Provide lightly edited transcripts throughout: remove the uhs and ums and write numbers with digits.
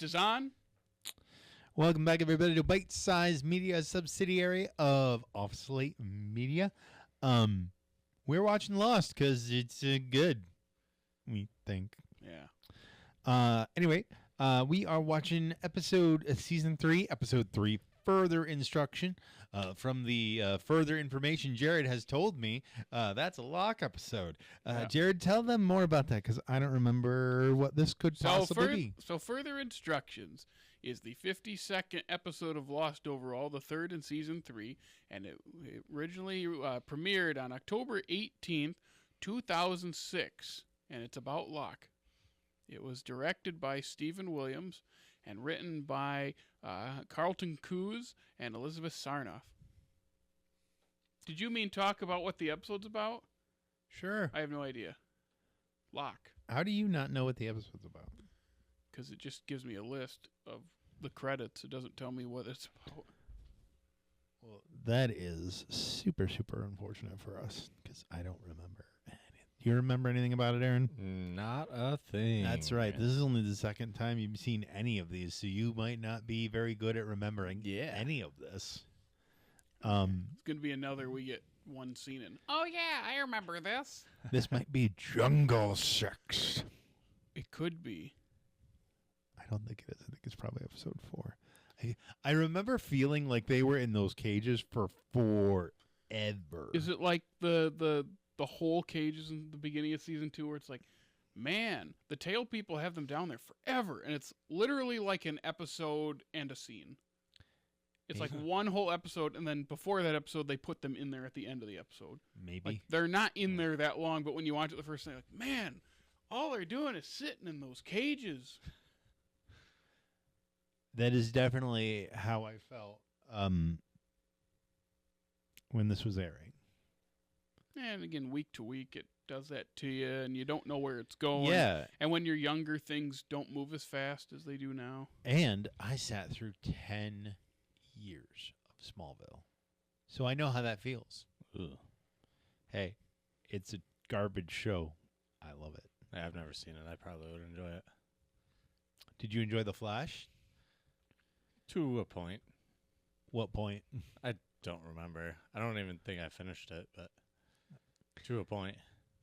Lost is on. Welcome back, everybody, to Bite Size Media, a subsidiary of Slate Media. We're watching Lost because it's good, we think. Yeah. Anyway, we are watching season 3, episode 3, Further Instruction. From the further information Jared has told me, that's a Locke episode. Jared, tell them more about that because I don't remember what this could possibly be. So Further Instructions is the 52nd episode of Lost overall, the third in season 3, and it originally premiered on October 18th, 2006, and it's about Locke. It was directed by Stephen Williams and written by Carlton Cuse and Elizabeth Sarnoff. Did you mean talk about what the episode's about? Sure. I have no idea. Locke. How do you not know what the episode's about? Because it just gives me a list of the credits. It doesn't tell me what it's about. Well, that is super, super unfortunate for us because I don't remember anything. Do you remember anything about it, Aaron? Not a thing. That's right. This is only the second time you've seen any of these, so you might not be very good at remembering any of this. It's going to be another we get one scene in. Oh, yeah, I remember this. This might be jungle sex. It could be. I don't think it is. I think it's probably episode 4. I remember feeling like they were in those cages for forever. Is it like the whole cages in the beginning of season 2 where it's like, man, the tail people have them down there forever, and it's literally like an episode and a scene. It's like one whole episode, and then before that episode, they put them in there at the end of the episode. Maybe. Like, they're not in there that long, but when you watch it the first time, like, man, all they're doing is sitting in those cages. That is definitely how I felt when this was airing. And again, week to week, it does that to you, and you don't know where it's going. Yeah. And when you're younger, things don't move as fast as they do now. And I sat through 10 years of Smallville. So I know how that feels. Ugh. Hey, it's a garbage show. I love it. I've never seen it. I probably would enjoy it. Did you enjoy The Flash? To a point. What point? I don't remember. I don't even think I finished it, but to a point.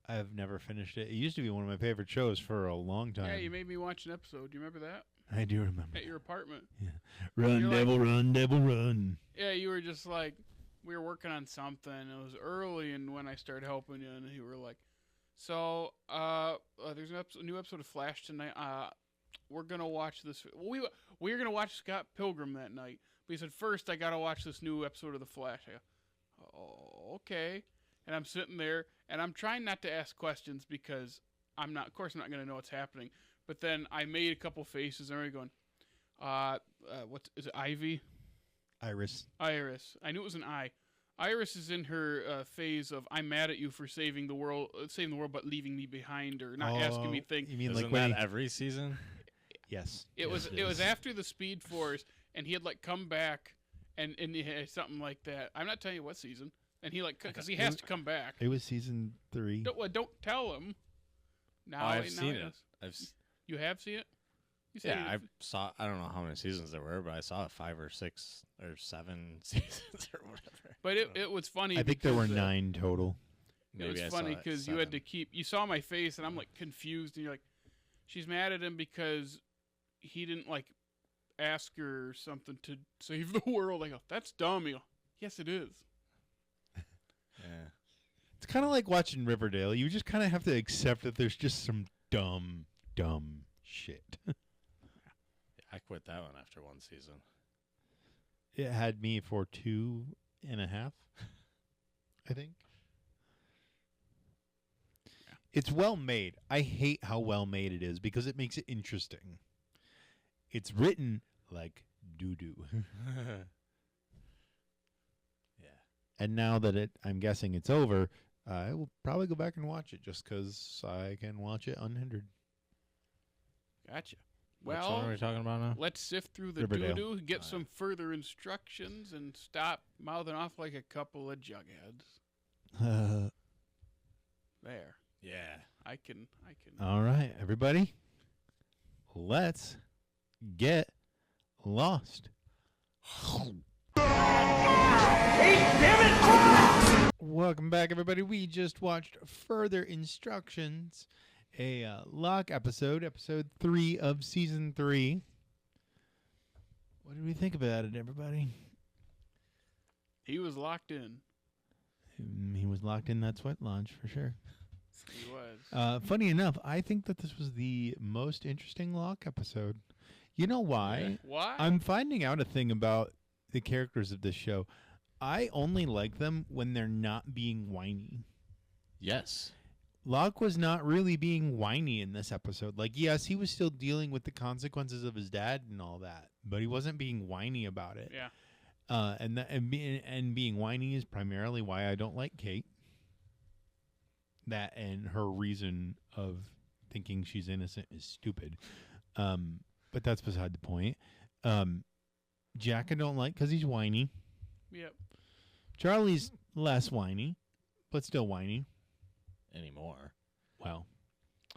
I've never finished it. It used to be one of my favorite shows for a long time. Yeah, you made me watch an episode. Do you remember that? I do remember. At your apartment. Yeah. Run, devil, run, devil, run. Yeah, you were just like, we were working on something. It was early, and when I started helping you, and you were like, so there's a new episode of Flash tonight. We're going to watch this. We were going to watch Scott Pilgrim that night. But he said, first, I got to watch this new episode of The Flash. I go, oh, okay. And I'm sitting there, and I'm trying not to ask questions because I'm not going to know what's happening. But then I made a couple faces, and I'm going, is it Ivy? Iris. Iris. I knew it was an I. Iris is in her phase of I'm mad at you for saving the world, but leaving me behind or not asking me things. You mean Isn't like that every season? Yes. It was after the Speed Force, and he had like come back, and he had something like that. I'm not telling you what season, and he like because he has to come back. It was season 3. Don't tell him. Now I've seen it. You have seen it? I saw. I don't know how many seasons there were, but I saw 5 or 6 or 7 seasons or whatever. But it was funny. I think there were 9 total. It was funny because you had to keep. You saw my face, and I'm like confused, and you're like, she's mad at him because he didn't like ask her something to save the world. I go, that's dumb. You go, yes, it is. Yeah. It's kind of like watching Riverdale. You just kind of have to accept that there's just some dumb shit. I quit that one after 1 season. It had me for 2.5, I think. Yeah. It's well made. I hate how well made it is because it makes it interesting. It's written like doo-doo. Yeah. And now that I'm guessing it's over, I will probably go back and watch it just because I can watch it unhindered. Gotcha. Which Well, one are we talking about now? let's sift through the Riverdale. doo-doo, get some further instructions, and stop mouthing off like a couple of jugheads. There. Yeah. I can. All right, everybody. Let's get lost. Welcome back, everybody. We just watched Further Instructions, a Locke episode, episode 3 of season 3. What did we think about it, everybody? He was locked in. He was locked in that sweat lodge for sure. He was. Funny enough, I think that this was the most interesting Locke episode. You know why? Yeah. Why? I'm finding out a thing about the characters of this show. I only like them when they're not being whiny. Yes. Locke was not really being whiny in this episode. Like, yes, he was still dealing with the consequences of his dad and all that, but he wasn't being whiny about it. Yeah. And being whiny is primarily why I don't like Kate. That and her reason of thinking she's innocent is stupid. But that's beside the point. Jack I don't like because he's whiny. Yep. Charlie's less whiny, but still whiny. Anymore. Well,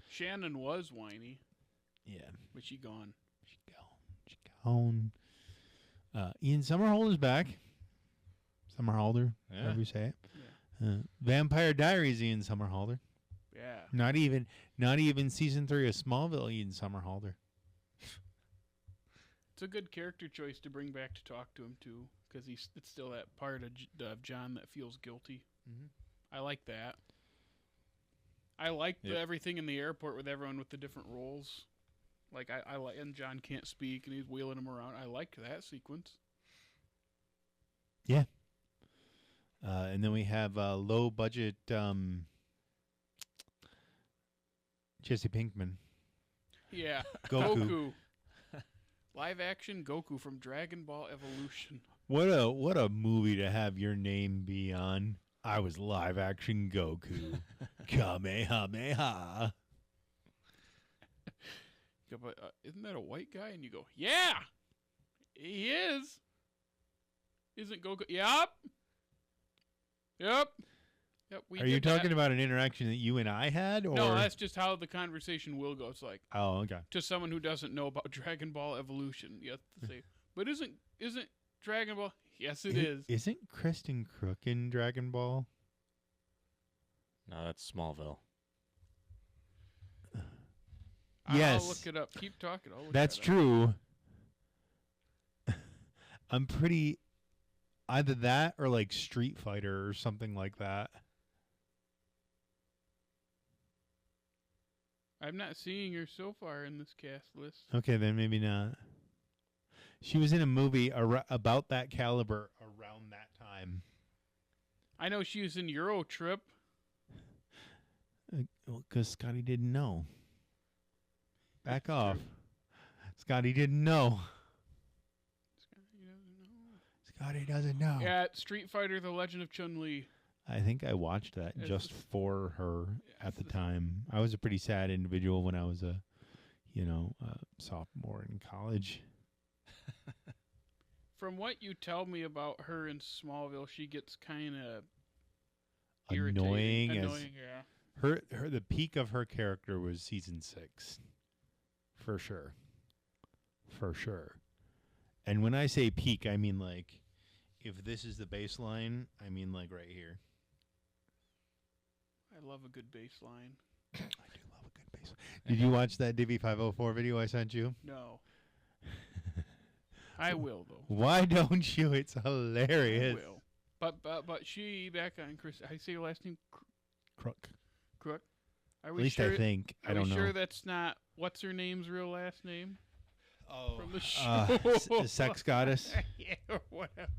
Shannon was whiny, yeah. but she gone. She gone. Ian Somerhalder's back. Somerhalder, Yeah. however you say it. Yeah. Vampire Diaries Ian Somerhalder. Yeah. Not even season 3 of Smallville Ian Somerhalder. It's a good character choice to bring back to talk to him too, because it's still that part of John that feels guilty. Mm-hmm. I like that. I like everything in the airport with everyone with the different roles. Like I like, and John can't speak and he's wheeling him around. I liked that sequence. Yeah. And then we have low budget Jesse Pinkman. Yeah. Goku. Live action Goku from Dragon Ball Evolution. What a movie to have your name be on. I was live action Goku. Kamehameha. Yeah, but isn't that a white guy? And you go, yeah, he is. Isn't Goku? Yep. Are you talking about an interaction that you and I had? Or? No, that's just how the conversation will go. It's like, oh, okay. to someone who doesn't know about Dragon Ball Evolution, you have to say, but isn't Dragon Ball? Yes, it is. Isn't Kristen Crook in Dragon Ball? No, that's Smallville. Yes. I'll look it up. Keep talking. I'll look That's that up. true. I'm pretty either that or like Street Fighter or something like that. I'm not seeing her so far in this cast list. Okay, then maybe not. She was in a movie about that caliber around that time. I know she was in Euro Trip. Because Scotty didn't know. Back off. Scotty didn't know. Scotty doesn't know. Yeah, Street Fighter: The Legend of Chun-Li. I think I watched that just for her at the time. I was a pretty sad individual when I was a sophomore in college. From what you tell me about her in Smallville, she gets kind of Annoying. yeah. Her the peak of her character was season 6. For sure. And when I say peak, I mean like if this is the baseline, I mean like right here. I love a good baseline. I do love a good baseline. Did you watch that Divi 504 video I sent you? No. I will though. Why don't you? It's hilarious. I will. But she back on Chris. I say her last name Crook. Crook. Are At we least sure? I think. I don't Are we know. sure that's not what's her name's real last name? Oh, from the show. Sex Goddess. Yeah, or whatever.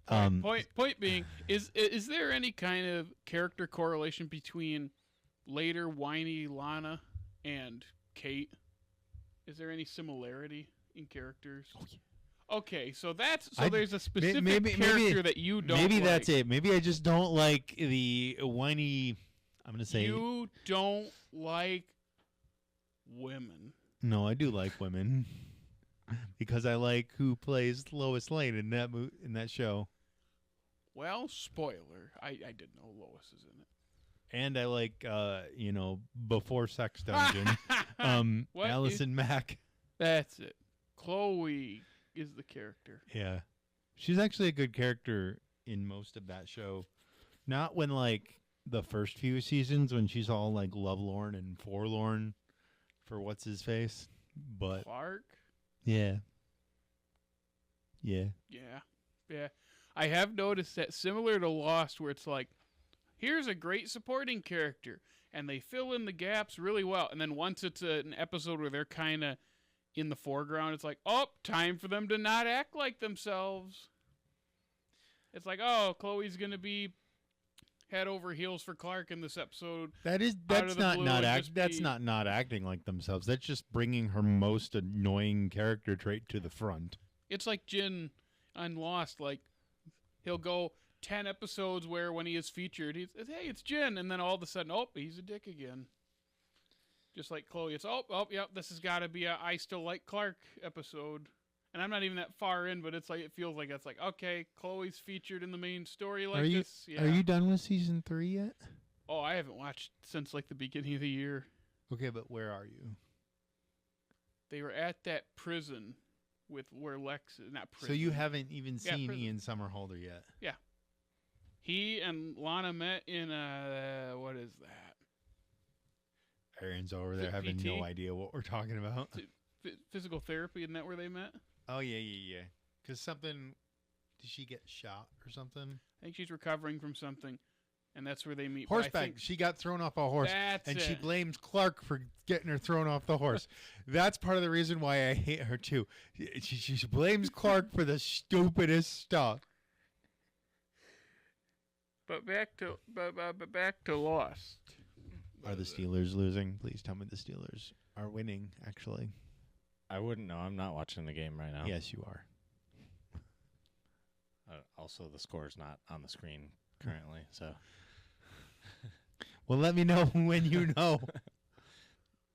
Um, Point being, is there any kind of character correlation between later whiny Lana and Kate? Is there any similarity in characters? Oh, yeah. Okay, so there's a specific maybe character that you don't Maybe like. that's it. Maybe I just don't like the whiny. I'm going to say. You don't like women. No, I do like women. Because I like who plays Lois Lane in that show. Well, spoiler. I didn't know Lois is in it. And I like, Before Sex Dungeon. What Allison Mack. That's it. Chloe is the character. Yeah. She's actually a good character in most of that show. Not when, like, the first few seasons when she's all, like, lovelorn and forlorn for what's-his-face. But, Clark? yeah. Yeah. Yeah. I have noticed that similar to Lost, where it's like, here's a great supporting character, and they fill in the gaps really well. And then once it's an episode where they're kind of in the foreground, it's like, oh, time for them to not act like themselves. It's like, oh, Chloe's going to be head over heels for Clark in this episode. That's not acting like themselves. That's just bringing her most annoying character trait to the front. It's like Jin on Lost, like, he'll go 10 episodes where when he is featured, he's, hey, it's Jin, and then all of a sudden, oh, he's a dick again. Just like Chloe, it's, yep, this has got to be a I Still Like Clark episode. And I'm not even that far in, but it's like, it feels like it's like, okay, Chloe's featured in the main story like this. Yeah. Are you done with season 3 yet? Oh, I haven't watched since like the beginning of the year. Okay, but where are you? They were at that prison with where Lex is, not prison. So you haven't even seen prison. Ian Somerhalder yet? Yeah. He and Lana met in, what is that? Aaron's over there having no idea what we're talking about. Physical therapy, isn't that where they met? Oh, yeah. Because something, did she get shot or something? I think she's recovering from something, and that's where they meet. Horseback. She got thrown off a horse, and she blames Clark for getting her thrown off the horse. That's part of the reason why I hate her, too. She blames Clark for the stupidest stuff. But back to Lost. Are the Steelers losing? Please tell me the Steelers are winning, actually. I wouldn't know. I'm not watching the game right now. Yes, you are. Also, the score is not on the screen currently, so. Well, let me know when you know.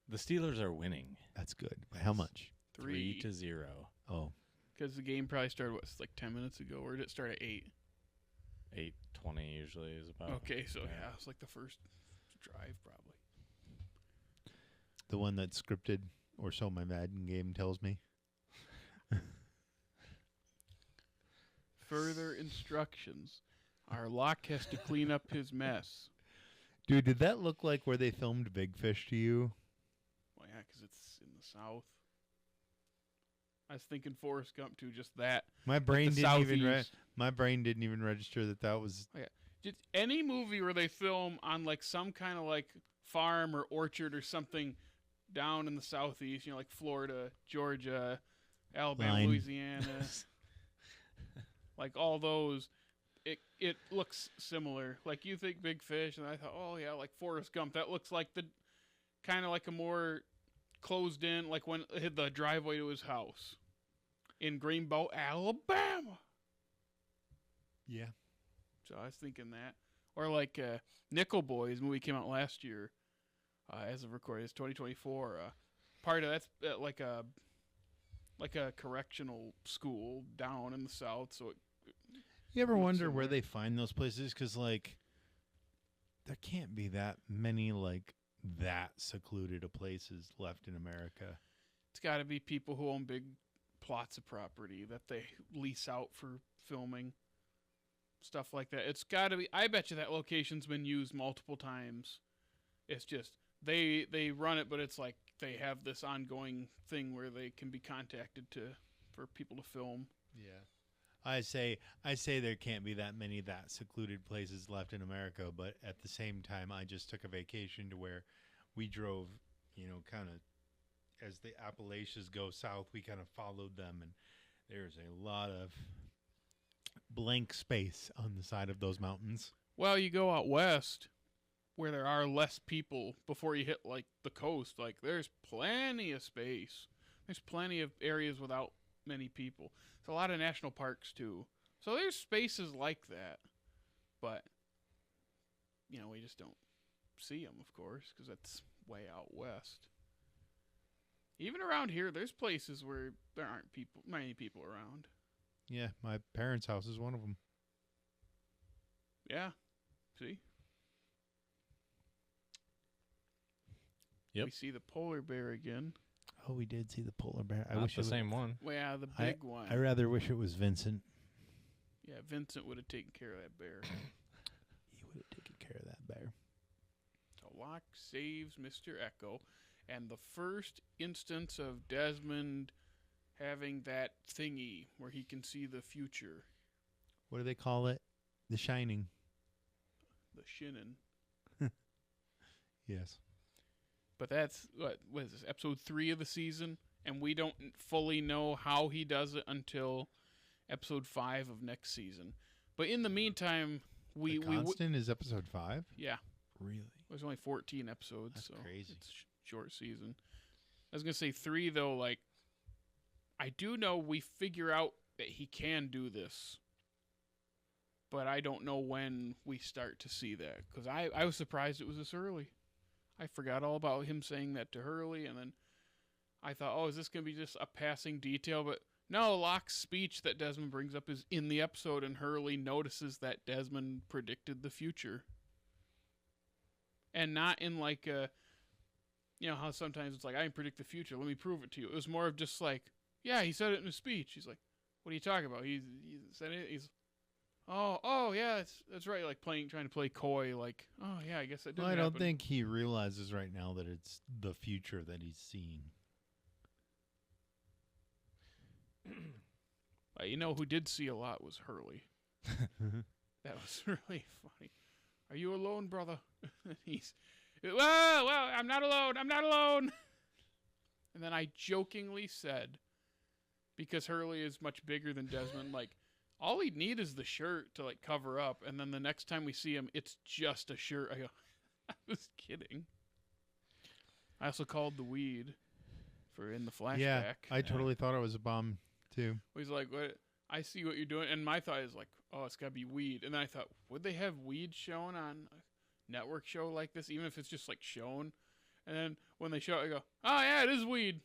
The Steelers are winning. That's good. By how much? 3-0. Oh. Because the game probably started, like 10 minutes ago, or did it start at 8? 8:20 usually is about. Okay, so yeah, it's like the first drive probably. The one that's scripted, or so my Madden game tells me. Further instructions. Our Locke has to clean up his mess. Dude, did that look like where they filmed Big Fish to you? Well, yeah, because it's in the South. I was thinking Forrest Gump too, just that. My brain didn't even register that was. Oh, yeah. Just any movie where they film on like some kind of like farm or orchard or something down in the Southeast, like Florida, Georgia, Alabama, Louisiana, like all those, it looks similar. Like you think Big Fish, and I thought, oh yeah, like Forrest Gump. That looks like the kind of like a more closed in, like when it hit the driveway to his house in Greenbow, Alabama. Yeah. So I was thinking that. Or like Nickel Boys movie came out last year. As of recording, it's 2024. Part of that's like a correctional school down in the South. So you ever wonder where they find those places? Because like there can't be that many like that secluded of places left in America. It's got to be people who own big plots of property that they lease out for filming. Stuff like that. It's got to be. I bet you that location's been used multiple times. It's just they run it, but it's like they have this ongoing thing where they can be contacted for people to film. Yeah, I say there can't be that many that secluded places left in America, but at the same time, I just took a vacation to where we drove, kind of as the Appalachians go south, we kind of followed them, and there's a lot of blank space on the side of those mountains. Well, you go out west where there are less people before you hit like the coast, like there's plenty of space. There's plenty of areas without many people. There's a lot of national parks too. So there's spaces like that. But we just don't see them, of course, because that's way out west. Even around here, there's places where there aren't many people around. Yeah, my parents' house is one of them. Yeah. See? Yep. We see the polar bear again. Oh, we did see the polar bear. I Not wish the it same one. Well, yeah, the big one. I rather wish it was Vincent. Yeah, Vincent would have taken care of that bear. He would have taken care of that bear. So Locke saves Mr. Echo, and the first instance of Desmond having that thingy where he can see the future, What do they call it? The Shining. the Shinnin. Yes. But that's what is this, episode 3 of the season, and we don't fully know how he does it until episode 5 of next season. But in the meantime, The Constant is episode 5? yeah, Really? there's only 14 episodes, That's so crazy. it's short season. I was gonna say 3 though. Like, I do know we figure out that he can do this, but I don't know when we start to see that, because I was surprised it was this early. I forgot all about him saying that to Hurley, and then I thought, oh, is this going to be just a passing detail? But no, Locke's speech that Desmond brings up is in the episode, and Hurley notices that Desmond predicted the future. And not in like a, you know, how sometimes it's like, I can predict the future, let me prove it to you. It was more of just like, yeah, he said it in his speech. He's like, what are you talking about? He said it, Oh, yeah, that's right. Like trying to play coy. Like, oh yeah, I guess that didn't Well, I don't happen. think he realizes right now that it's the future that he's seeing. You know who did see a lot was Hurley. That was really funny. Are you alone, brother? He's, well, I'm not alone. I'm not alone. And then I jokingly said, because Hurley is much bigger than Desmond, like, all he'd need is the shirt to, like, cover up. And then the next time we see him, it's just a shirt. I go, I was kidding. I also called the weed for in the flashback. Yeah, I totally thought it was a bomb, too. He's like, "What? I see what you're doing." And my thought is like, "Oh, it's got to be weed." And then I thought, would they have weed shown on a network show like this, even if it's just like shown? And then when they show it, I go, "Oh yeah, it is weed."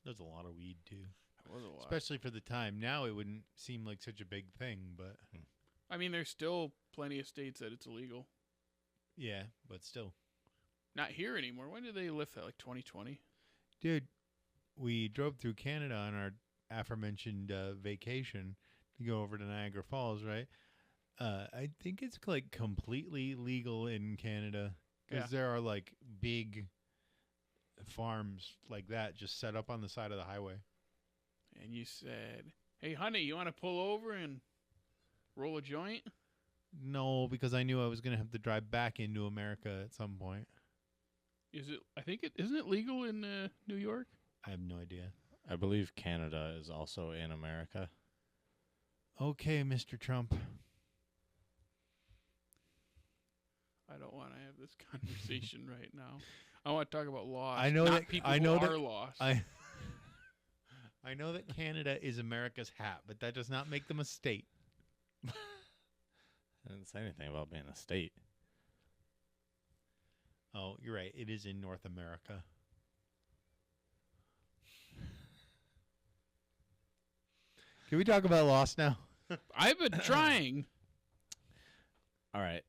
There's a lot of weed, too. That was a lot. Especially for the time. Now it wouldn't seem like such a big thing, but... I mean, there's still plenty of states that it's illegal. Yeah, but still. Not here anymore. When did they lift that? Like 2020? Dude, we drove through Canada on our aforementioned vacation to go over to Niagara Falls, right? I think it's like completely legal in Canada because there are like big farms like that just set up on the side of the highway. And you said, "Hey, honey, you want to pull over and roll a joint?" No, because I knew I was going to have to drive back into America at some point. Is it? I think isn't it legal in New York? I have no idea. I believe Canada is also in America. Okay, Mr. Trump. I don't want to have this conversation right now. I want to talk about lost. I know not that people I know who that are lost. I know that Canada is America's hat, but that does not make them a state. I didn't say anything about being a state. Oh, you're right. It is in North America. Can we talk about Lost now? I've been trying. All right.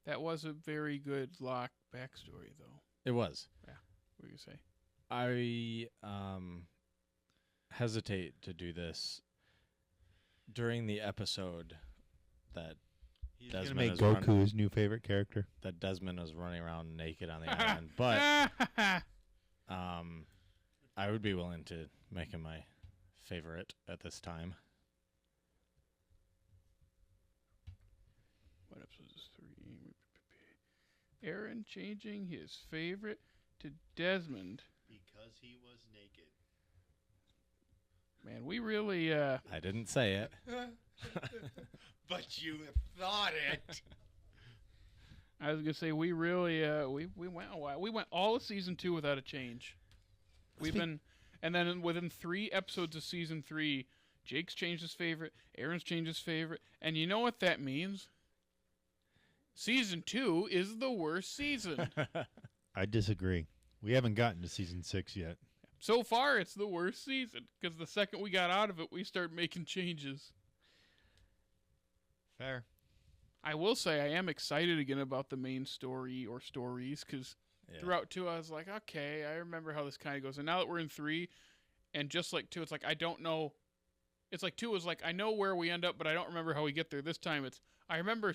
That was a very good Locke backstory, though. It was. What do you say? I hesitate to do this during the episode that He's going to Desmond make is Goku his new favorite character. Desmond is running around naked on the island, but I would be willing to make him my favorite at this time. What episode is 3? Aaron changing his favorite to Desmond. Because he was naked. Man, we really I didn't say it. But you thought it. I was gonna say we really we went a while. We went all of season 2 without a change. And then within 3 episodes of season 3, Jake's changed his favorite, Aaron's changed his favorite, and you know what that means? Season 2 is the worst season. I disagree. We haven't gotten to season 6 yet. So far, it's the worst season because the second we got out of it, we started making changes. Fair. I will say I am excited again about the main story or stories because throughout 2, I was like, okay, I remember how this kind of goes. And now that we're in 3, and just like 2, it's like I don't know. It's like 2 is like I know where we end up, but I don't remember how we get there. This time it's I remember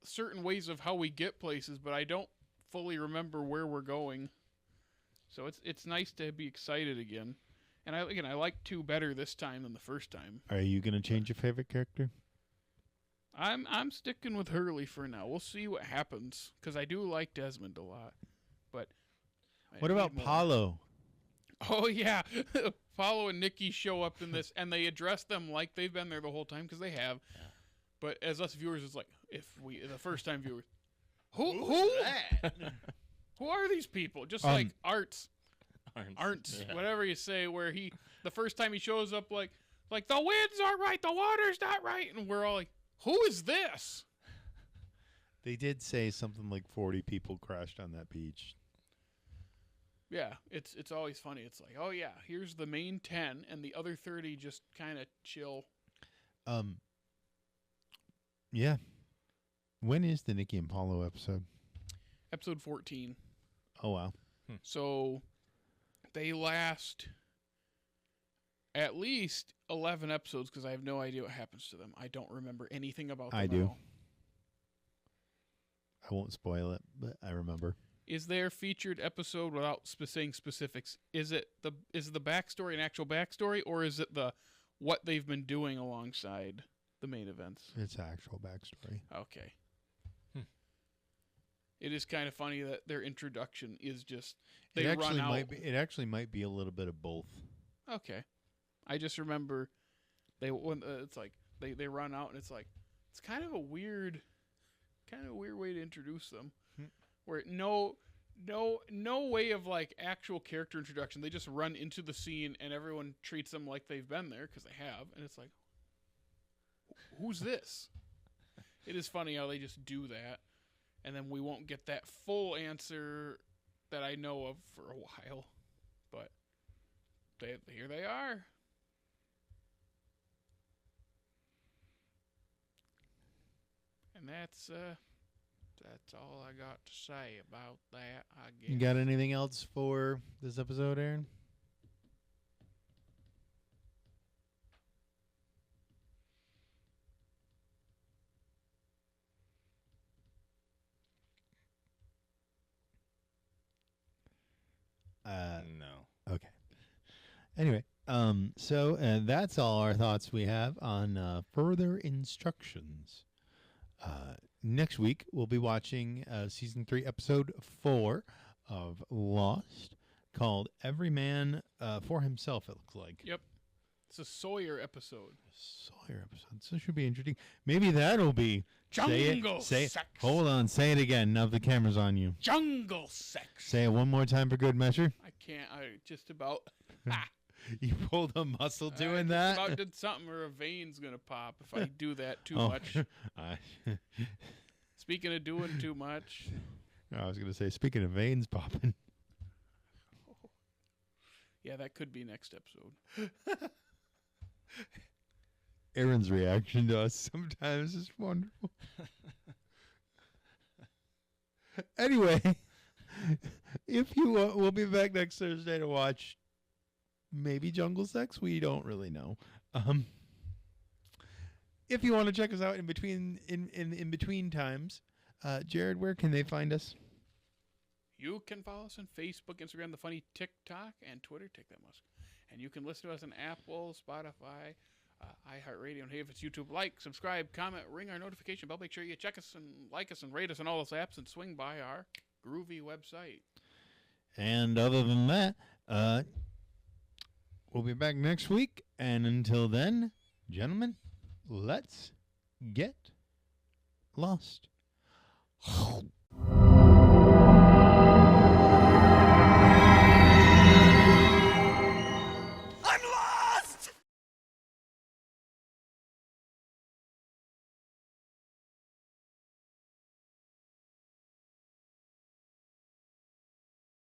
certain ways of how we get places, but I don't fully remember where we're going. So it's nice to be excited again. And I like 2 better this time than the first time. Are you gonna change your favorite character? I'm sticking with Hurley for now. We'll see what happens because I do like Desmond a lot. But What about Paulo? Oh yeah, Paulo and Nikki show up in this, and they address them like they've been there the whole time because they have. Yeah. But as us viewers, it's like if we the first time viewers, who that? who are these people? Just like Arts, whatever you say. Where the first time he shows up, like the winds aren't right, the water's not right, and we're all like, who is this? They did say something like 40 people crashed on that beach. Yeah, it's always funny. It's like, oh yeah, here's the main 10, and the other 30 just kind of chill. Yeah. When is the Nikki and Paulo episode? Episode 14. Oh wow. So they last at least 11 episodes because I have no idea what happens to them. I don't remember anything about them. I do. At all. I won't spoil it, but I remember. Is there featured episode without saying specifics? Is the backstory an actual backstory, or is it what they've been doing alongside the main events? It's actual backstory. Okay. It is kind of funny that their introduction is just they run out. It actually might be a little bit of both. Okay. I just remember it's like they run out and it's like it's kind of a weird way to introduce them. Where no way of like actual character introduction. They just run into the scene and everyone treats them like they've been there because they have, and it's like, who's this? It is funny how they just do that, and then we won't get that full answer that I know of for a while, but here they are. And that's all I got to say about that, I guess. You got anything else for this episode, Aaron? No. Okay. Anyway, so that's all our thoughts we have on further instructions. Next week, we'll be watching Season 3, Episode 4 of Lost, called Every Man for Himself, it looks like. Yep. It's a Sawyer episode. So it should be interesting. Maybe that'll be... Jungle sex. Hold on, say it again. Now the camera's on you. Jungle sex. Say it one more time for good measure. I can't. I just about... You pulled a muscle doing I that? about did something or a vein's going to pop if I do that too much. Speaking of doing too much. I was going to say, speaking of veins popping. Yeah, that could be next episode. Aaron's reaction to us sometimes is wonderful. Anyway, if you we'll be back next Thursday to watch maybe Jungle Sex. We don't really know. If you want to check us out in between times, Jared, where can they find us? You can follow us on Facebook, Instagram, the funny TikTok, and Twitter. Take that, Musk. And you can listen to us on Apple, Spotify, iHeartRadio, and hey, if it's YouTube, like, subscribe, comment, ring our notification bell. Make sure you check us and like us and rate us on all those apps and swing by our groovy website. And other than that, we'll be back next week. And until then, gentlemen, let's get lost.